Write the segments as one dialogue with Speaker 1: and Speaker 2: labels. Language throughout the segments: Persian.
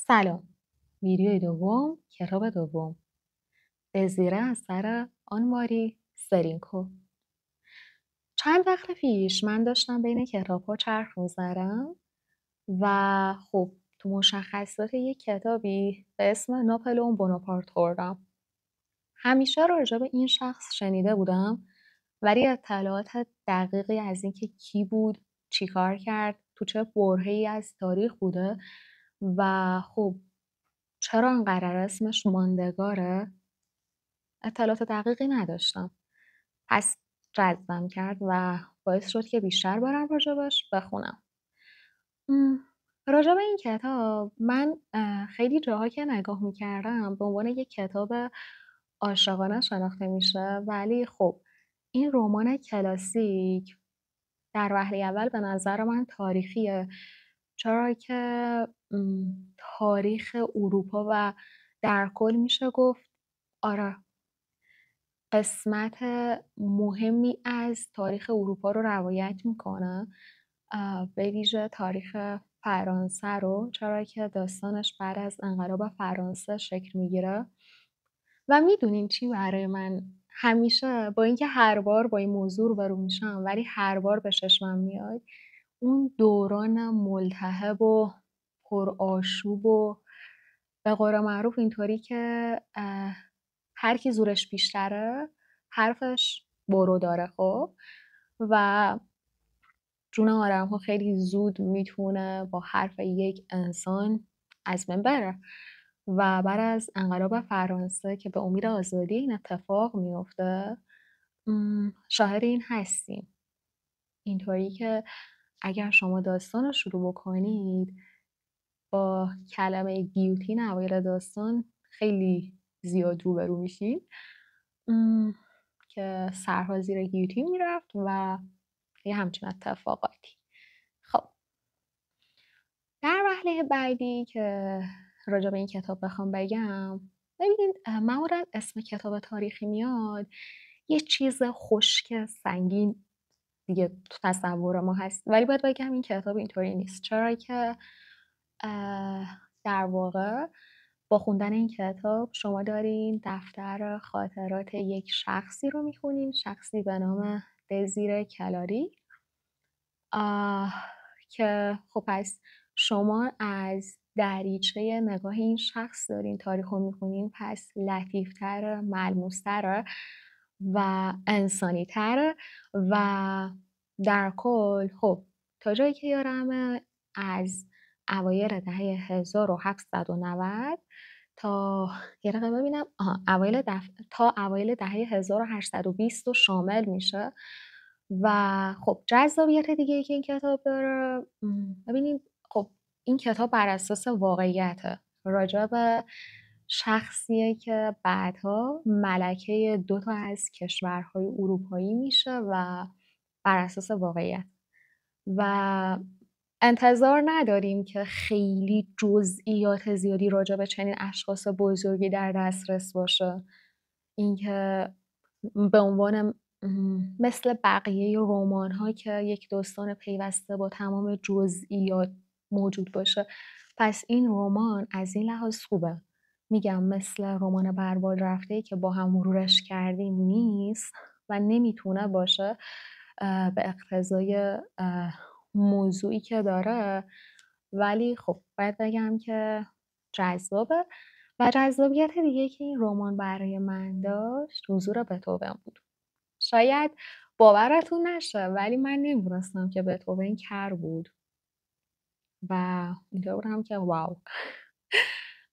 Speaker 1: سلام. ویدیوی دوم، کتاب دوم. به زیر اثر آنماری سرینکو. چند وقت پیش من داشتم بین کتاب‌ها چرخ می‌زدم و خب تو مشخصات یک کتابی به اسم ناپلئون بوناپارت خوردم. همیشه راجع به این شخص شنیده بودم ولی اطلاعات دقیقی از اینکه کی بود، چیکار کرد، تو چه برهه‌ای از تاریخ بوده و خب چرا انقدر اسمش ماندگاره، اطلاعات دقیقی نداشتم. پس جذبم کرد و باعث شد که بیشتر برم راجبش بخونم. ام، راجب این کتاب من خیلی جاها که نگاه میکردم به عنوان یک کتاب عاشقانه شناخته میشه، ولی خب این رمان کلاسیک در وهله اول به نظر من تاریخیه، چرا که تاریخ اروپا و در کل میشه گفت آره قسمت مهمی از تاریخ اروپا رو روایت میکنه، به ویژه تاریخ فرانسه رو، چرا که داستانش بعد از انقلاب فرانسه شکل میگیره. و میدونین چی برای من همیشه با اینکه هر بار با این موضوع روبرو میشم ولی هر بار به چشمم میاد اون دوران ملتهب و پرآشوب و به قول معروف اینطوری که هر کی زورش بیشتره حرفش برو داره. خب و جون آدم‌ها خیلی زود میتونه با حرف یک انسان از بین بره و بعد از انقلاب فرانسه که به امید آزادی این اتفاق میفته شاهد این هستیم. اینطوری که اگر شما داستان رو شروع بکنید با کلمه گیوتین اوایل داستان خیلی زیاد روبرو میشین که سرها زیر گیوتین میرفت و یه همچین اتفاقاتی. خب در وهله بعدی که راجع به این کتاب بخوام بگم، ببینید معمولا اسم کتاب تاریخی میاد یه چیز خشک سنگین دیگه تو تصور ما هست، ولی باید بگم این کتاب اینطوری نیست، چرا که در واقع با خوندن این کتاب شما دارین دفتر خاطرات یک شخصی رو میخونین، شخصی به نام دزیر کلاری، که خب پس شما از دریچه نگاه این شخص دارین تاریخ رو میخونین، پس لطیفتر، ملموستر و انسانیتر و در کل خب تا جایی که یادمه از اوایل دهه 1790 تا یه دقیقه ببینم تا اوایل دهه 1820 رو شامل میشه. و خب جذابیت دیگه ای که این کتاب داره، ببینید خب این کتاب بر اساس واقعیته، راجع به شخصیه که بعدها ملکه 2 تا از کشورهای اروپایی میشه و بر اساس واقعیت و انتظار نداریم که خیلی جزئیات زیادی راجع به چنین اشخاص بزرگی در دسترس باشه. اینکه به عنوان مثل بقیه رمان‌ها که یک داستان پیوسته با تمام جزئیات موجود باشه، پس این رمان از این لحاظ خوبه. میگم مثل رمان برباد رفته که با هم مرورش کردیم نیست و نمیتونه باشه به اقتضای موضوعی که داره، ولی خب باید بگم که جذابه. و جذابیت دیگه که این رمان برای من داشت حضور بتهوون بود. شاید باورتون نشه ولی من نمیدونستم که بتهوون کر بود و اینطور بودم که واو.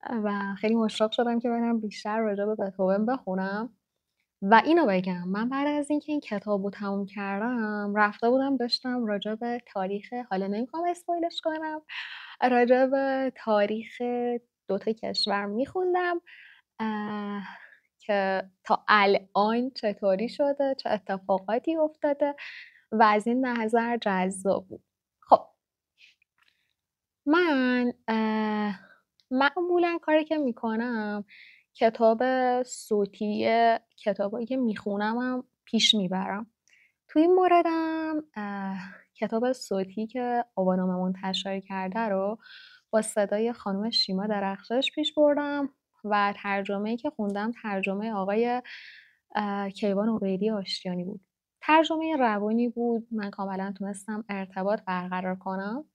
Speaker 1: و خیلی مشتاق شدم که برم بیشتر راجع به بتهوون بخونم. و اینو بگم من بعد از اینکه این کتاب رو تموم کردم رفته بودم داشتم راجع به تاریخ، حالا نمیخوام اسپویلش کنم، راجع به تاریخ 2 تا کشور میخوندم که تا الان چطوری شده، چه اتفاقاتی افتاده و از این نظر جذاب بود. خب من معمولا کاری که میکنم کتاب صوتی کتابایی که میخونم هم پیش میبرم. تو این موردم کتاب صوتی که آبانامه منتشر کرده رو با صدای خانم شیما درخشش پیش بردم و ترجمه‌ای که خوندم ترجمه آقای کیوان عبیدی آشتیانی بود. ترجمه روانی بود، من کاملا تونستم ارتباط برقرار کنم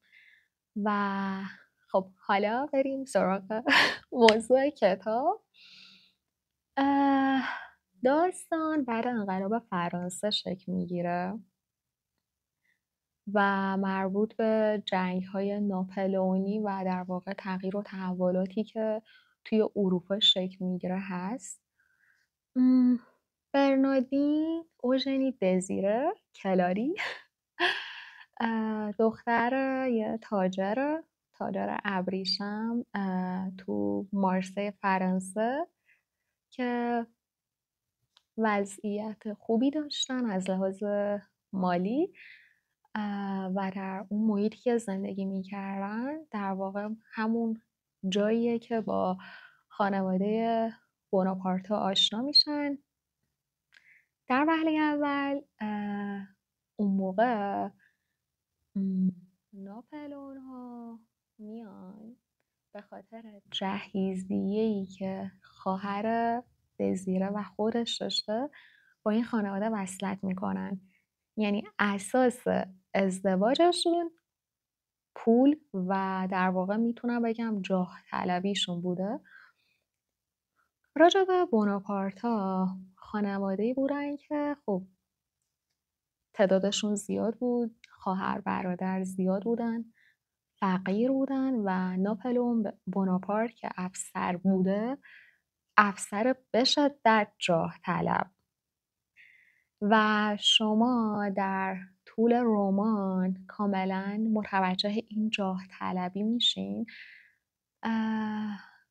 Speaker 1: و خب حالا بریم سراغ موضوع کتاب. داستان بعد انقلاب فرانسه شکل میگیره و مربوط به جنگ‌های ناپلئونی و در واقع تغییر و تحولاتی که توی اروپا شکل میگیره هست. برناردین اوژنی دزیره کلاری دختر یه تاجر ابریشم تو مارسی فرانسه که وضعیت خوبی داشتن از لحاظ مالی و در اون محیطی که زندگی میکردن در واقع همون جاییه که با خانواده بوناپارتا آشنا میشن. در وهله اول اون موقع ناپلئون ها میان به خاطر جهیزیه‌ای که خواهر دزیره و خودش داشته با این خانواده وصلت میکنن. یعنی اساس ازدواجشون پول و در واقع میتونم بگم جاه طلبیشون بوده. راجع به بوناپارتا خانواده‌ای بودن که خب تعدادشون زیاد بود، خواهر برادر زیاد بودن، فقیر بودن و ناپلئون بوناپارت که افسر بوده، افسر به شدت جاه طلب. و شما در طول رمان کاملا متوجه این جاه طلبی میشین.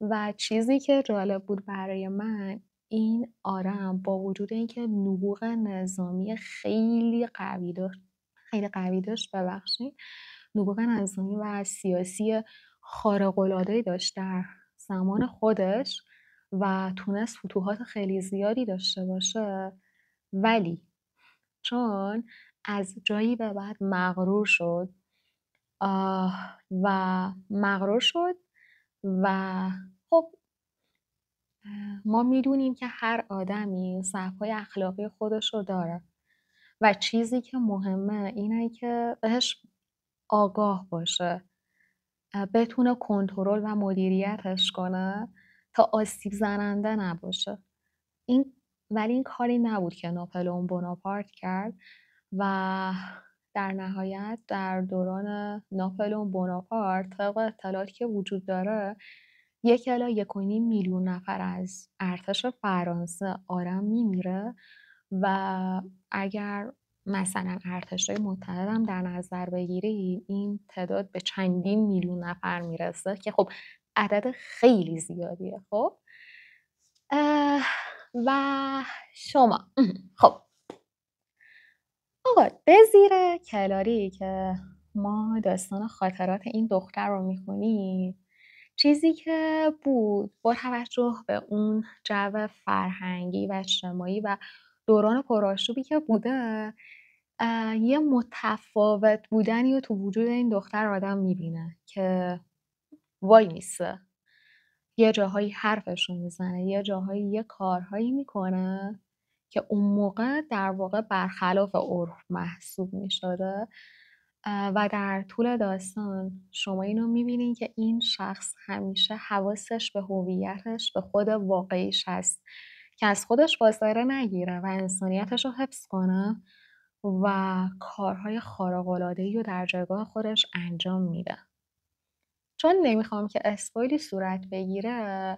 Speaker 1: و چیزی که جالب بود برای من این آدم با وجود اینکه نبوغ نظامی خیلی قوی داشت نبوغ نظامی و سیاسی خارق‌العاده‌ای داشت در زمان خودش و تونست فتوحات خیلی زیادی داشته باشه، ولی چون از جایی به بعد مغرور شد و خب ما میدونیم که هر آدمی ضعف‌های اخلاقی خودش رو داره و چیزی که مهمه اینه که بهش آگاه باشه، بتونه کنترل و مدیریتش کنه تا آسیب زننده نباشه. ولی این کاری نبود که ناپلئون بوناپارت کرد و در نهایت در دوران ناپلئون بوناپارت طبق اطلاعاتی که وجود داره 1.1 میلیون نفر از ارتش فرانسه آدم میمیره و اگر مثلا ارتش‌های متحد هم در نظر بگیریم این تعداد به چندین میلیون نفر میرسه که خب عدد خیلی زیادیه. خب و شما خب آقا دزیره کلاری که ما داستان خاطرات این دختر رو میخونیم، چیزی که بود با توجه به اون جو فرهنگی و اجتماعی و دوران پرآشوبی که بوده یه متفاوت بودنی رو تو وجود این دختر آدم میبینه که وای میسه، یه جاهایی حرفشو میزنه، یه جاهایی یه کارهایی میکنه که اون موقع در واقع برخلاف عرف محسوب میشده و در طول داستان شما اینو میبینین که این شخص همیشه حواسش به هویتش، به خود واقعیش هست که از خودش فاصله نگیره و انسانیتش رو حفظ کنه و کارهای خارق‌العاده‌ای رو در جایگاه خودش انجام میده. چون نمیخوام که اسپویلی صورت بگیره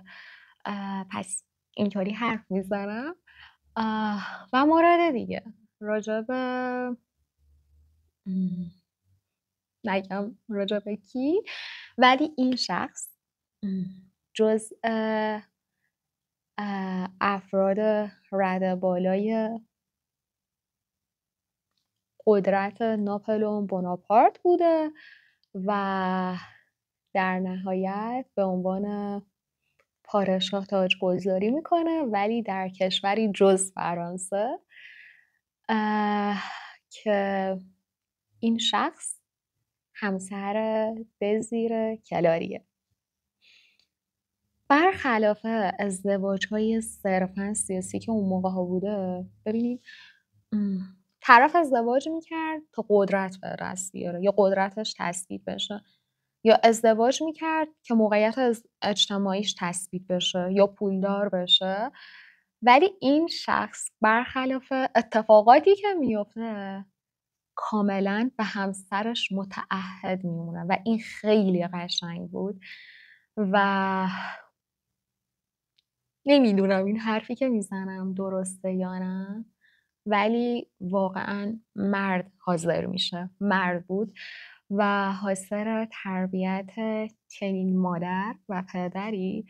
Speaker 1: پس اینطوری حرف میزنم و مورد دیگه راجب نگم راجب کی، ولی این شخص جز افراد رده بالای قدرت ناپلئون بوناپارت بوده و در نهایت به عنوان پادشاه تاجگذاری میکنه، ولی در کشوری جز فرانسه که این شخص همسر دزیر کلاریه. برخلاف ازدواج‌های صرفا سیاسی که اون موقع‌ها بوده، ببینید طرف ازدواج میکرد تا قدرت به دست بیاره یا قدرتش تثبیت بشه، یا ازدواج میکرد که موقعیت اجتماعیش تثبیت بشه یا پولدار بشه. ولی این شخص برخلاف اتفاقاتی که میفته کاملا به همسرش متعهد میمونه و این خیلی قشنگ بود. و نمیدونم این حرفی که میزنم درسته یا نه، ولی واقعا مرد حاضر میشه، مرد بود و حاصل تربیت چنین مادر و پدری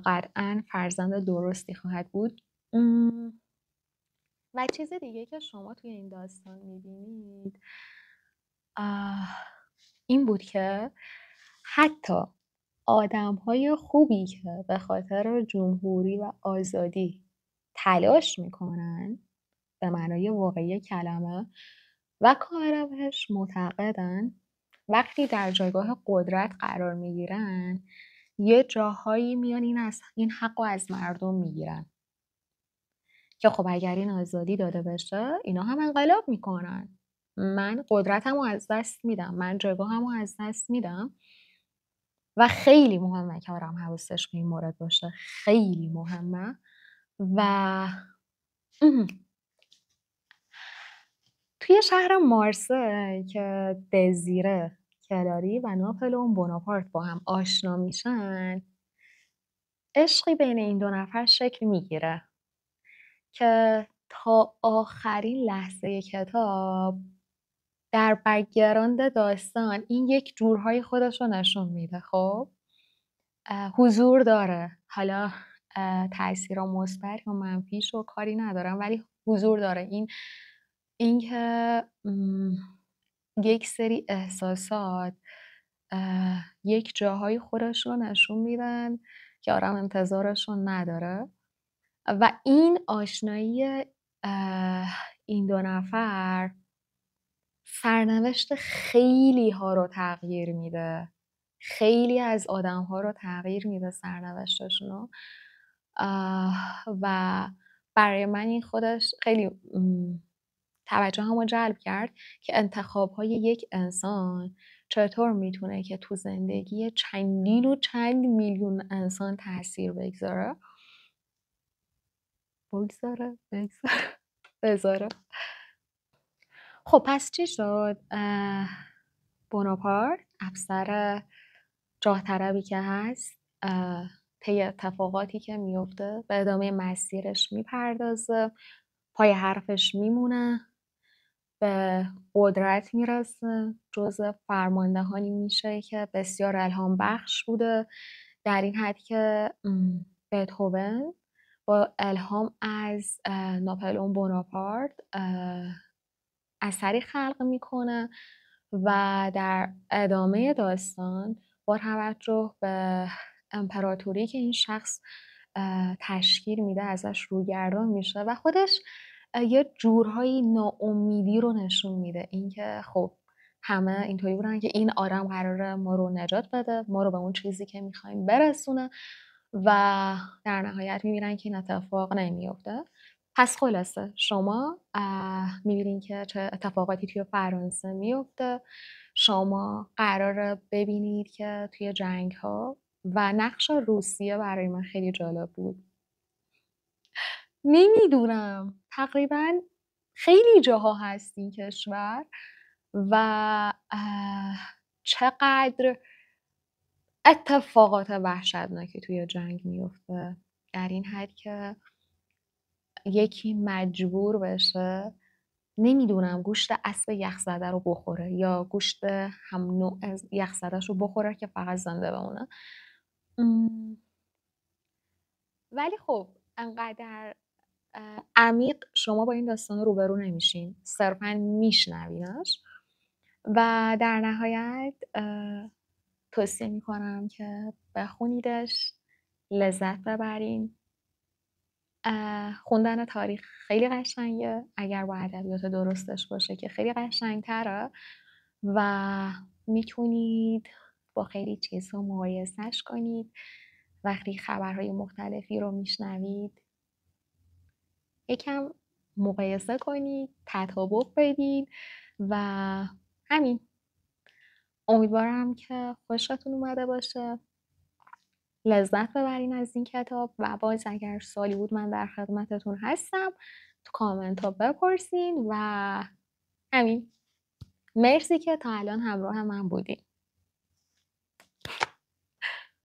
Speaker 1: قطعا فرزند درستی خواهد بود. و چیز دیگه که شما توی این داستان میبینید این بود که حتی آدم‌های خوبی که به خاطر جمهوری و آزادی تلاش میکنن به معنای واقعی کلمه و کاملا بهش معتقدن، وقتی در جایگاه قدرت قرار میگیرن یه جاهایی میان این حق رو از مردم میگیرن که خب اگر این آزادی داده بشه اینا هم انقلاب میکنن، من قدرتم رو از دست میدم، من جایگاهم رو از دست میدم. و خیلی مهمه که آدم حواسش به این مورد باشه، خیلی مهمه. و توی شهر مارسی که دزیره کلاری و ناپلئون بوناپارت با هم آشنا میشن، عشقی بین این دو نفر شکل میگیره که تا آخرین لحظه کتاب در بک‌گراند داستان این یک جورهای خودش رو نشون میده. خب حضور داره، حالا تأثیر مثبت یا منفیش رو کاری ندارم، ولی حضور داره. این که یک سری احساسات یک جاهای خودش رو نشون میدن که آدم انتظارشون نداره و این آشنایی این دو نفر سرنوشت خیلی ها رو تغییر میده، خیلی از آدم ها رو تغییر میده سرنوشتشون. و برای من این خودش خیلی توجه همو جلب کرد که انتخاب های یک انسان چطور میتونه که تو زندگی چندین و چند میلیون انسان تاثیر بگذاره. بذاره. خب پس چی شد؟ بوناپارت افسر جاه طلبی که هست طی اتفاقاتی که میفته به ادامه مسیرش میپردازه، پای حرفش میمونه، به قدرت میرسه، جزء فرماندهانی میشه که بسیار الهام بخش بوده، در این حد که بتهوون با الهام از ناپلئون بوناپارت اثری خلق میکنه و در ادامه داستان با توجه به امپراتوری که این شخص تشکیل میده ازش روگردان میشه و خودش یه جورهایی ناامیدی رو نشون میده، اینکه خب همه اینطوری بودن که این آدم قراره ما رو نجات بده، ما رو به اون چیزی که میخوایم برسونه و در نهایت میبینن که این اتفاق نمیفته. پس خلاصه شما میبینین که چه اتفاقاتی توی فرانسه میفته، شما قراره ببینید که توی جنگ ها و نقش روسیه برای من خیلی جالب بود. نمیدونم تقریبا خیلی جاها هست این کشور و چقدر اتفاقات وحشتناکی توی جنگ میفته، در این حد که یکی مجبور بشه نمیدونم گوشت اسب یخزده رو بخوره یا گوشت هم نوع یخزدهش رو بخوره که فقط زنده بمونه. ولی خب انقدر عمیق شما با این داستان روبرو نمیشین، صرفا میشنوینش و در نهایت توصیه میکنم که بخونیدش، لذت ببرین. خوندن تاریخ خیلی قشنگه اگر با ادبیات درستش باشه که خیلی قشنگتره و میتونید با خیلی چیزها مقایسهش کنید. وقتی خبرهای مختلفی رو میشنوید یکم مقایسه کنید، تطابق بدید و همین. امیدوارم که خوشتون اومده باشه، لذت ببرین از این کتاب و باز اگر سوالی بود من در خدمتتون هستم، تو کامنت ها بپرسین و همین. مرسی که تا الان همراه من بودین.